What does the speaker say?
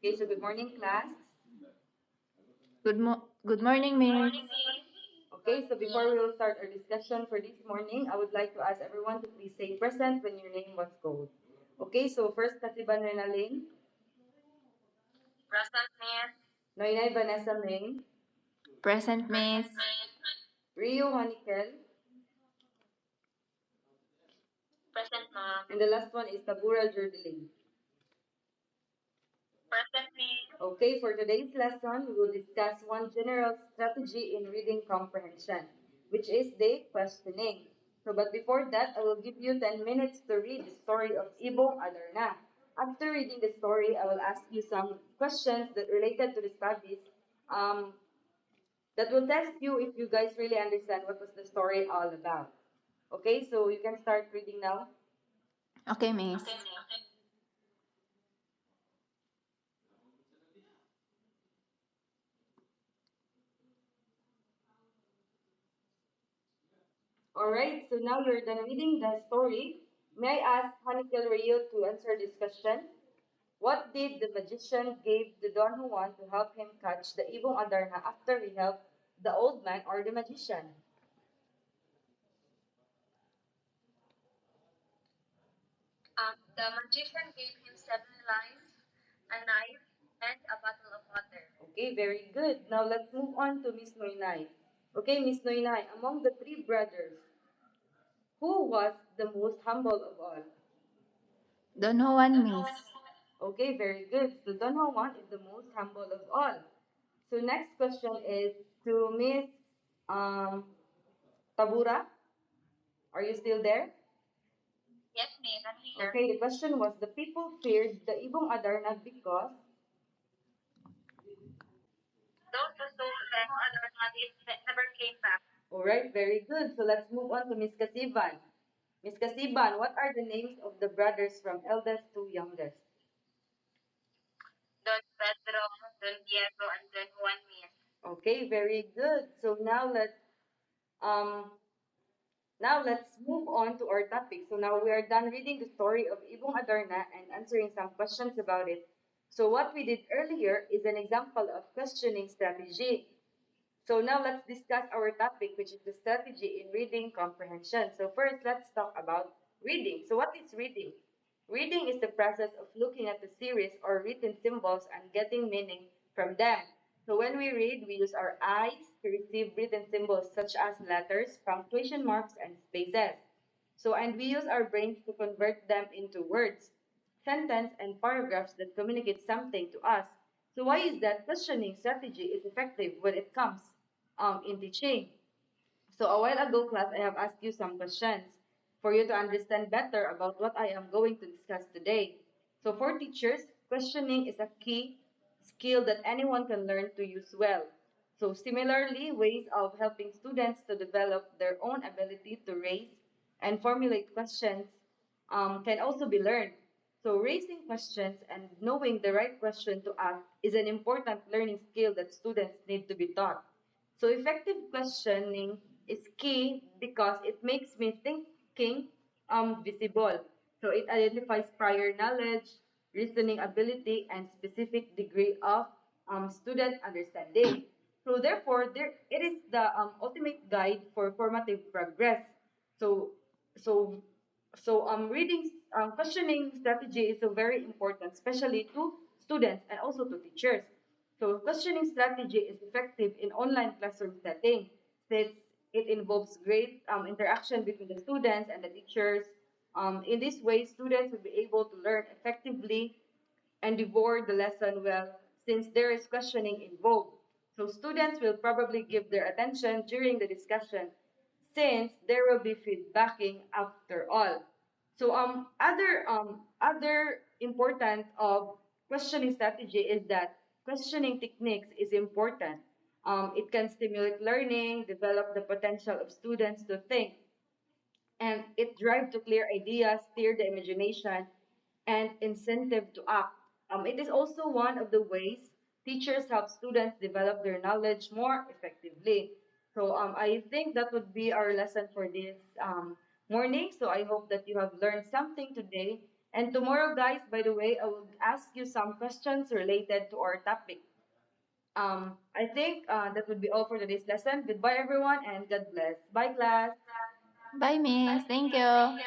Okay, so good morning, class. Good morning, Miss. Okay, so before we will start our discussion for this morning, I would like to ask everyone to please say present when your name was called. Okay, so first, Kasiban Renaling, Present, Miss. Noinay Vanessa Ming, Present, Miss. Rio Hanikel, Present, Ma'am. and the last one is Tabura Jordeling. Present, Miss. Okay, for today's lesson, we will discuss one general strategy in reading comprehension, which is the questioning. So, but before that, I will give you 10 minutes to read the story of Ibong Adarna. After reading the story, I will ask you some questions that related to the studies um, that will test you if you guys really understand what was the story all about. Okay, so you can start reading now. Okay, Miss. Okay, Miss. Alright, so now you're done reading the story. May I ask Hanikel Rio to answer this question? What did the magician give to Don Juan to help him catch the Ibong Adarna after he helped the old man or the magician? The magician gave him 7 lives, a knife, and a bottle of water. Okay, very good. Now let's move on to Miss Noynay. Okay, Miss Noynay, among the three brothers, who was the most humble of all? Don Juan, Miss. Okay, very good. So Don Juan is the most humble of all. So next question is to Miss um, Tabura. Are you still there? Yes, Miss, I'm here. Okay, the question was the people feared the Ibong Adarna because. Those who stole them other bodies never came back. Alright, very good. So let's move on to Miss Kasiban. Miss Kasiban, what are the names of the brothers from eldest to youngest? Don Pedro, Don Diego, and Don Juan, Miss. Okay, very good. So um now let's move on to our topic. So now we are done reading the story of Ibong Adarna and answering some questions about it. So what we did earlier is an example of questioning strategy. So now let's discuss our topic, which is the strategy in reading comprehension. So first, let's talk about reading. So what is reading? Reading is the process of looking at the series or written symbols and getting meaning from them. So when we read, we use our eyes to receive written symbols such as letters, punctuation marks, and spaces. So and we use our brains to convert them into words, sentence, and paragraphs that communicate something to us. So why is that questioning strategy is effective when it comes in teaching? So a while ago, class, I have asked you some questions for you to understand better about what I am going to discuss today. So for teachers, questioning is a key skill that anyone can learn to use well. So similarly, ways of helping students to develop their own ability to raise and formulate questions can also be learned. So raising questions and knowing the right question to ask is an important learning skill that students need to be taught. So effective questioning is key because it makes me thinking visible. So it identifies prior knowledge, reasoning ability, and specific degree of student understanding. So therefore, it is the ultimate guide for formative progress. So so reading questioning strategy is so very important, especially to students and also to teachers. So questioning strategy is effective in online classroom setting since it involves great interaction between the students and the teachers. In this way, students will be able to learn effectively and devour the lesson well since there is questioning involved. So students will probably give their attention during the discussion since there will be feedbacking after all. So other important of questioning strategy is that questioning techniques is important. It can stimulate learning, develop the potential of students to think, and it drives to clear ideas, steer the imagination, and incentive to act. It is also one of the ways teachers help students develop their knowledge more effectively. So I think that would be our lesson for this morning. So I hope that you have learned something today And tomorrow, guys, by the way, I will ask you some questions related to our topic. I think that would be all for today's lesson. Goodbye, everyone, and God bless. Bye, class. Bye, Miss. Thank you.